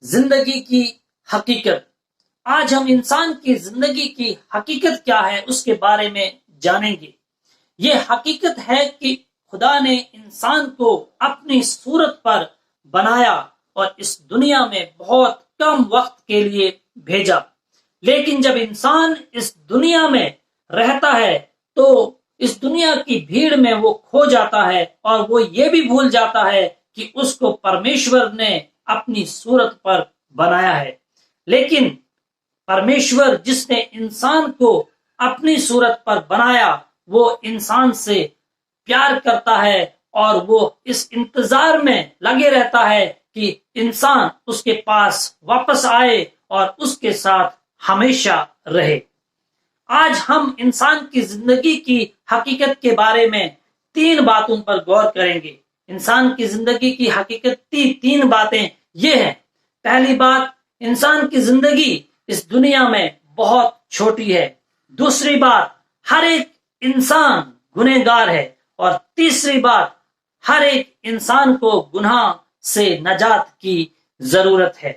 زندگی کی حقیقت۔ آج ہم انسان کی زندگی کی حقیقت کیا ہے اس کے بارے میں جانیں گے۔ یہ حقیقت ہے کہ خدا نے انسان کو اپنی صورت پر بنایا اور اس دنیا میں بہت کم وقت کے لیے بھیجا، لیکن جب انسان اس دنیا میں رہتا ہے تو اس دنیا کی بھیڑ میں وہ کھو جاتا ہے اور وہ یہ بھی بھول جاتا ہے کہ اس کو پرمیشور نے اپنی صورت پر بنایا ہے۔ لیکن پرمیشور جس نے انسان کو اپنی صورت پر بنایا وہ انسان سے پیار کرتا ہے اور وہ اس انتظار میں لگے رہتا ہے کہ انسان اس کے پاس واپس آئے اور اس کے ساتھ ہمیشہ رہے۔ آج ہم انسان کی زندگی کی حقیقت کے بارے میں 3 باتوں پر غور کریں گے۔ انسان کی زندگی کی حقیقت 3 باتیں یہ ہیں۔ پہلی بات، انسان کی زندگی اس دنیا میں بہت چھوٹی ہے۔ دوسری بات، ہر ایک انسان گنہگار ہے۔ اور تیسری بات، ہر ایک انسان کو گناہ سے نجات کی ضرورت ہے۔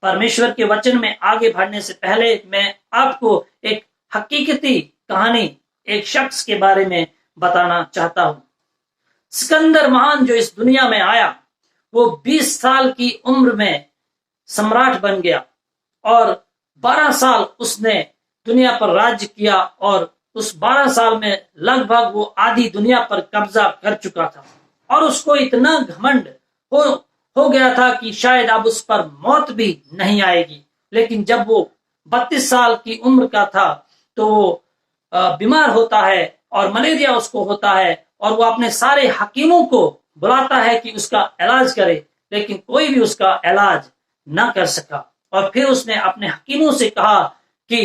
پرمیشور کے وچن میں آگے بڑھنے سے پہلے میں آپ کو ایک حقیقتی کہانی ایک شخص کے بارے میں بتانا چاہتا ہوں۔ سکندر مہان جو اس دنیا میں آیا، وہ 20 سال کی عمر میں سمراٹ بن گیا اور 12 سال اس نے دنیا پر راج کیا، اور اس 12 سال میں لگ بھگ وہ آدھی دنیا پر قبضہ کر چکا تھا، اور اس کو اتنا گھمنڈ ہو گیا تھا کہ شاید اب اس پر موت بھی نہیں آئے گی۔ لیکن جب وہ 32 سال کی عمر کا تھا تو وہ بیمار ہوتا ہے اور ملیریا اس کو ہوتا ہے، اور وہ اپنے سارے حکیموں کو بلاتا ہے کہ اس کا علاج کرے، لیکن کوئی بھی اس کا علاج نہ کر سکا۔ اور پھر اس نے اپنے حکیموں سے کہا کہ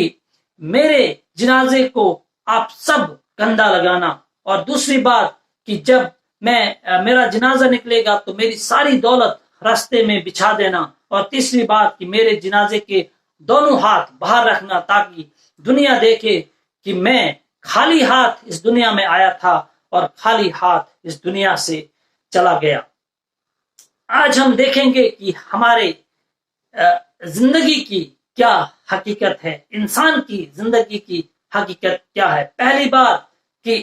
میرے جنازے کو آپ سب کندھا لگانا، اور دوسری بات کہ جب میرا جنازہ نکلے گا تو میری ساری دولت راستے میں بچھا دینا، اور تیسری بات کہ میرے جنازے کے دونوں ہاتھ باہر رکھنا تاکہ دنیا دیکھے کہ میں خالی ہاتھ اس دنیا میں آیا تھا اور خالی ہاتھ اس دنیا سے چلا گیا۔ آج ہم دیکھیں گے کہ ہمارے زندگی کی کیا حقیقت ہے، انسان کی زندگی کی حقیقت کیا ہے۔ پہلی بات کہ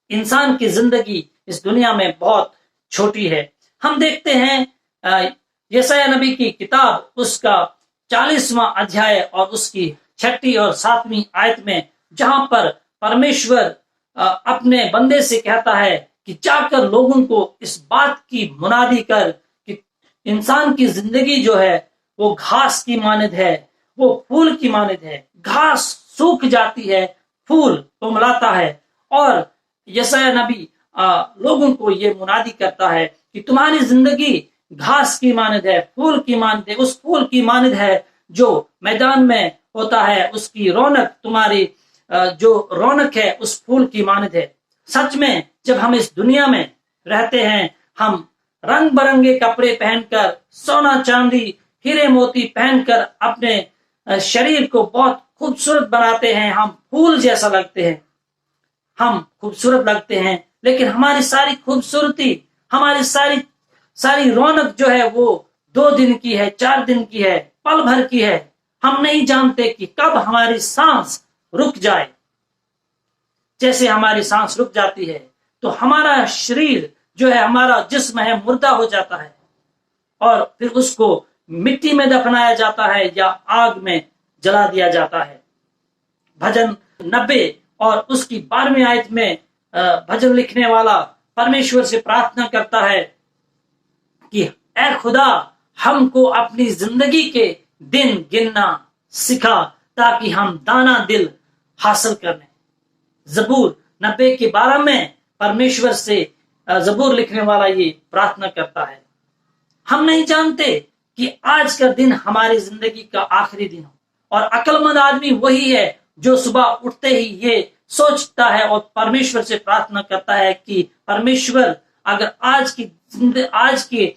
انسان کی زندگی اس دنیا میں بہت چھوٹی ہے۔ ہم دیکھتے ہیں یسایہ نبی کی کتاب اس کا 40واں ادھیائے اور اس کی 6 اور 7ویں آیت میں، جہاں پر پرمیشور اپنے بندے سے کہتا ہے کہ جا کر لوگوں کو اس بات کی منادی کر کہ انسان کی زندگی جو ہے وہ گھاس کی مانند ہے، وہ پھول کی مانند ہے۔ گھاس سوکھ جاتی ہے، پھول کملاتا ہے، اور یسایہ نبی لوگوں کو یہ منادی کرتا ہے کہ تمہاری زندگی گھاس کی مانند ہے، پھول کی مانند ہے، اس پھول کی مانند ہے جو میدان میں ہوتا ہے، اس کی رونق تمہاری جو رونق ہے اس پھول کی مانند ہے۔ سچ میں جب ہم اس دنیا میں رہتے ہیں، ہم رنگ برنگے کپڑے پہن کر، سونا چاندی ہیرے موتی پہن کر اپنے شریر کو بہت خوبصورت بناتے ہیں، ہم پھول جیسا لگتے ہیں، ہم خوبصورت لگتے ہیں، لیکن ہماری ساری خوبصورتی، ہماری ساری رونق جو ہے وہ 2 دن کی ہے، 4 دن کی ہے، پل بھر کی ہے۔ ہم نہیں جانتے کہ کب ہماری سانس رک جائے۔ جیسے ہماری سانس رک جاتی ہے تو ہمارا شریر جو ہے، ہمارا جسم ہے، مردہ ہو جاتا ہے، اور پھر اس کو مٹی میں دفنایا جاتا ہے یا آگ میں جلا دیا جاتا ہے۔ بھجن 90 اور اس کی 12ویں آیت میں بھجن لکھنے والا پرمیشور سے پرارتھنا کرتا ہے کہ اے خدا، ہم کو اپنی زندگی کے دن گننا سکھا تاکہ ہم دانا دل حاصل کریں۔ زبور 90 کے 12 میں پرمیشور سے زبور لکھنے والا یہ پرارتھنا کرتا ہے۔ ہم نہیں جانتے کہ آج کا دن ہماری زندگی کا آخری دن ہو، اور عقل مند آدمی وہی ہے جو صبح اٹھتے ہی یہ سوچتا ہے اور پرمیشور سے پرارتھنا کرتا ہے کہ پرمیشور، اگر آج کے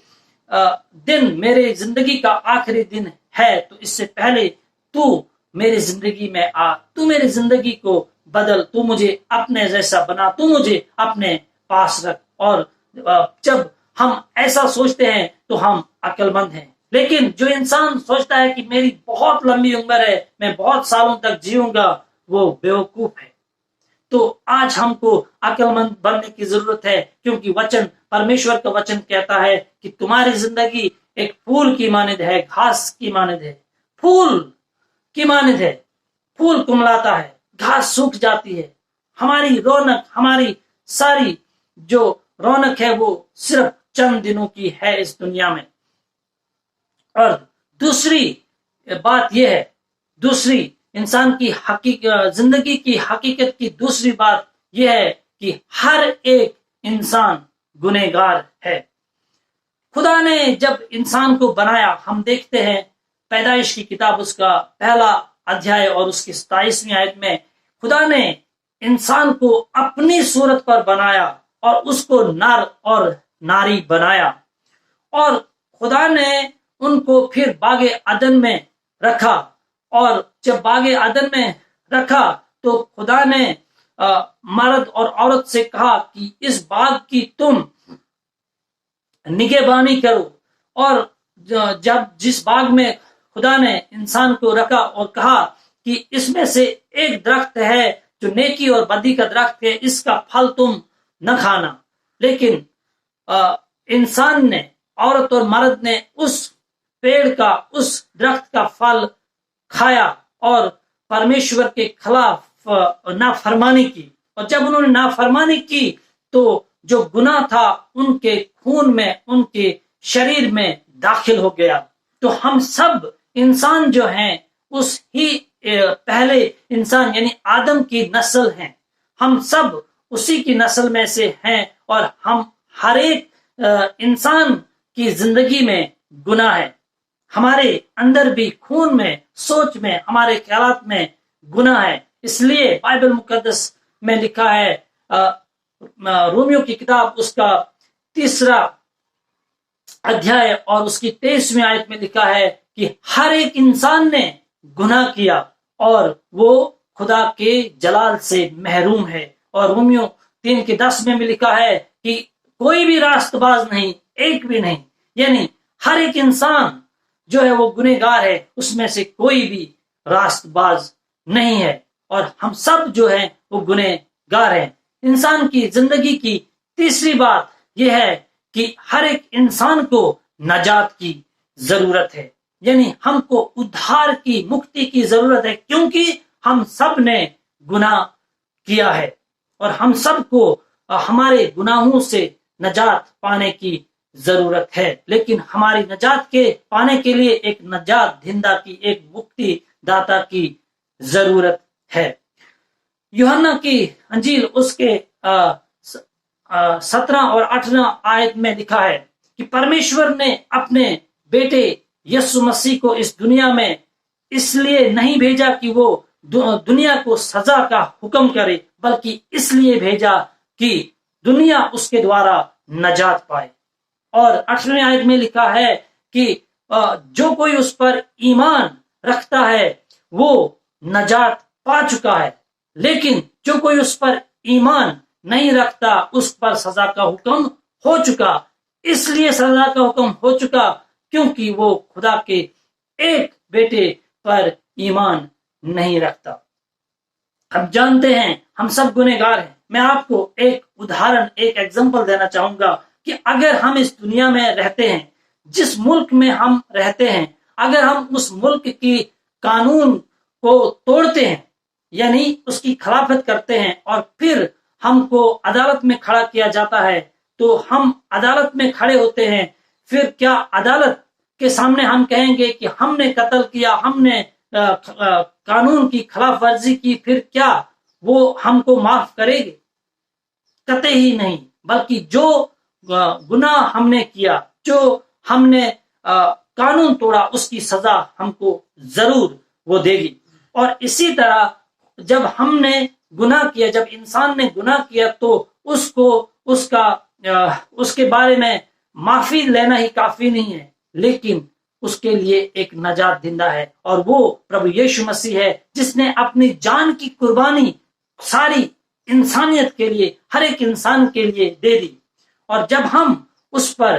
دن میرے زندگی کا آخری دن ہے تو اس سے پہلے تو میری زندگی میں آ، تو میری زندگی کو بدل، تو مجھے اپنے جیسا بنا، تو مجھے اپنے پاس رکھ۔ اور جب ہم ایسا سوچتے ہیں تو ہم عقل مند ہیں، لیکن جو انسان سوچتا ہے کہ میری بہت لمبی عمر ہے، میں بہت سالوں تک جیوں گا، وہ بیوقوف ہے۔ تو آج ہم کو عقل مند بننے کی ضرورت ہے، کیونکہ وچن، پرمیشور کا وچن کہتا ہے کہ تمہاری زندگی ایک پھول کی مانند ہے، گھاس کی مانند ہے، پھول کی مانند ہے۔ پھول کملاتا ہے، گھاس سوکھ جاتی ہے، ہماری رونق، ہماری ساری جو رونق ہے وہ صرف چند دنوں کی ہے اس دنیا میں۔ اور دوسری بات یہ ہے، دوسری انسان کی زندگی کی حقیقت کی دوسری بات یہ ہے کہ ہر ایک انسان گنہگار ہے۔ خدا نے جب انسان کو بنایا، ہم دیکھتے ہیں پیدائش کی کتاب اس کا پہلا ادھیائے اور اس کی 27ویں آیت میں، خدا نے انسان کو اپنی صورت پر بنایا اور اس کو نر اور ناری بنایا، اور خدا نے ان کو پھر باغ عدن میں رکھا، اور جب باغ عدن میں رکھا تو خدا نے مرد اور عورت سے کہا کہ اس باغ کی تم نگہبانی کرو، اور جب جس باغ میں خدا نے انسان کو رکھا اور کہا کہ اس میں سے ایک درخت ہے جو نیکی اور بدی کا درخت ہے، اس کا پھل تم نہ کھانا، لیکن انسان نے، عورت اور مرد نے اس پیڑ کا، اس درخت کا پھل کھایا اور پرمیشور کے خلاف نافرمانی کی، اور جب انہوں نے نافرمانی کی تو جو گناہ تھا ان کے خون میں، ان کے شریر میں داخل ہو گیا۔ تو ہم سب انسان جو ہیں اس ہی پہلے انسان یعنی آدم کی نسل ہیں، ہم سب اسی کی نسل میں سے ہیں، اور ہم ہر ایک انسان کی زندگی میں گناہ ہے، ہمارے اندر بھی خون میں، سوچ میں، ہمارے خیالات میں گناہ ہے۔ اس لیے بائبل مقدس میں لکھا ہے، رومیو کی کتاب اس کا 3 ادھیائے اور اس کی 23ویں آیت میں لکھا ہے کہ ہر ایک انسان نے گناہ کیا اور وہ خدا کے جلال سے محروم ہے، اور رومیو 3:10 میں بھی لکھا ہے کہ کوئی بھی راست باز نہیں، ایک بھی نہیں، یعنی ہر ایک انسان جو ہے وہ گنہگار ہے، اس میں سے کوئی بھی راست باز نہیں ہے، اور ہم سب جو ہیں وہ گنہگار ہیں۔ انسان کی زندگی کی تیسری بات یہ ہے کہ ہر ایک انسان کو نجات کی ضرورت ہے، یعنی ہم کو ادھار کی، مکتی کی ضرورت ہے، کیونکہ ہم سب نے گناہ کیا ہے، اور ہم سب کو ہمارے گناہوں سے نجات پانے کی ضرورت ہے۔ لیکن ہماری نجات کے پانے کے لیے ایک نجات دہندہ کی، ایک مکتی داتا کی ضرورت ہے۔ یوحنا کی انجیل اس کے 17 اور 18 آیت میں لکھا ہے کہ پرمیشور نے اپنے بیٹے یسوع مسیح کو اس دنیا میں اس لیے نہیں بھیجا کہ وہ دنیا کو سزا کا حکم کرے، بلکہ اس لیے بھیجا کہ دنیا اس کے دوارا نجات پائے۔ اور 18ویں آیت میں لکھا ہے کہ جو کوئی اس پر ایمان رکھتا ہے وہ نجات پا چکا ہے، لیکن جو کوئی اس پر ایمان نہیں رکھتا اس پر سزا کا حکم ہو چکا۔ اس لیے سزا کا حکم ہو چکا کیونکہ وہ خدا کے ایک بیٹے پر ایمان نہیں رکھتا۔ ہم جانتے ہیں ہم سب گنہگار ہیں۔ میں آپ کو ایک ادھارن، ایک ایگزامپل دینا چاہوں گا کہ اگر ہم اس دنیا میں رہتے ہیں، جس ملک میں ہم رہتے ہیں، اگر ہم اس ملک کی قانون کو توڑتے ہیں، یعنی اس کی خلافت کرتے ہیں، اور پھر ہم کو عدالت میں کھڑا کیا جاتا ہے، تو ہم عدالت میں کھڑے ہوتے ہیں، پھر کیا عدالت کے سامنے ہم کہیں گے کہ ہم نے قتل کیا، ہم نے قانون کی خلاف ورزی کی، پھر کیا وہ ہم کو معاف کرے گے؟ قطعی ہی نہیں، بلکہ جو گناہ ہم نے کیا، جو ہم نے قانون توڑا، اس کی سزا ہم کو ضرور وہ دے گی۔ اور اسی طرح جب ہم نے گناہ کیا، جب انسان نے گناہ کیا، تو اس کو اس کے بارے میں معافی لینا ہی کافی نہیں ہے، لیکن اس کے لیے ایک نجات دہندہ ہے، اور وہ پربھو ییشو مسیح ہے، جس نے اپنی جان کی قربانی ساری انسانیت کے لیے، ہر ایک انسان کے لیے دے دی۔ اور جب ہم اس پر